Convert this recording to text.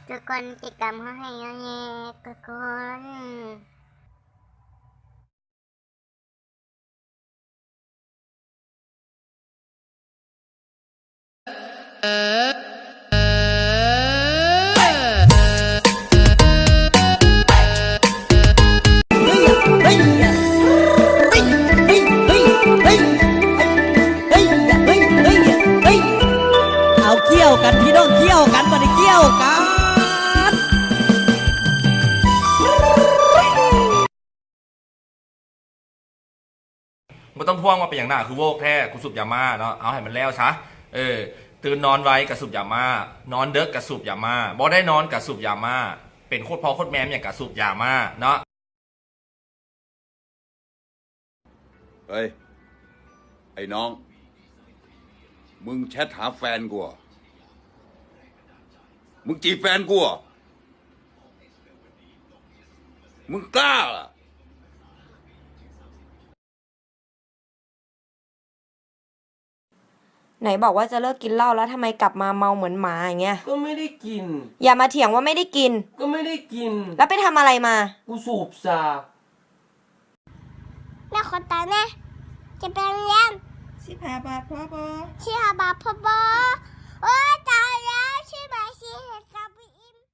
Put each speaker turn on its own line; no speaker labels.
ทุกคนติดตามเขาให้เยอะๆทุกคน
เอาเกี่ยวกันพี่น้องเกี่ยวกันมาได้เกี่ยวกัน
ไม่ต้องพ่วงมาเป็นอย่างหน้าคือโวกแท้กูสูบยาม่าเนาะเอาให้มันแล้วซะตื่นนอนไวกับสูบยาม่านอนเด็กกับสูบยาม่าบ่ได้นอนกับสูบยาม่าเป็นโคตรพ่อโคตรแม่อย่างกับสูบยาม่าเนาะ
เฮ้ย ไอ้น้อง มึงแชทหาแฟนกูเหรอมึงจีบแฟนกูเหรอมึงกล้าเหรอ
ไหนบอกว่าจะเลิกกินเหล้าแล้วทำไมกลับมาเมาเหมือนหมาอย่างเงี้ย
ก็ไม่ได้กิน
อย่ามาเถียงว่าไม่ได้กิน
ก็ไม่ได้กิน
แล้วไปทำอะไรมา
กูสูบซา
แม่คนตาแม่จะเป็นเลี้ยง
15 บาทพ่อ
ชื่อฮาบาพ่อบอโอ้ตายแล้วชื่อหมายชื่อเหตุ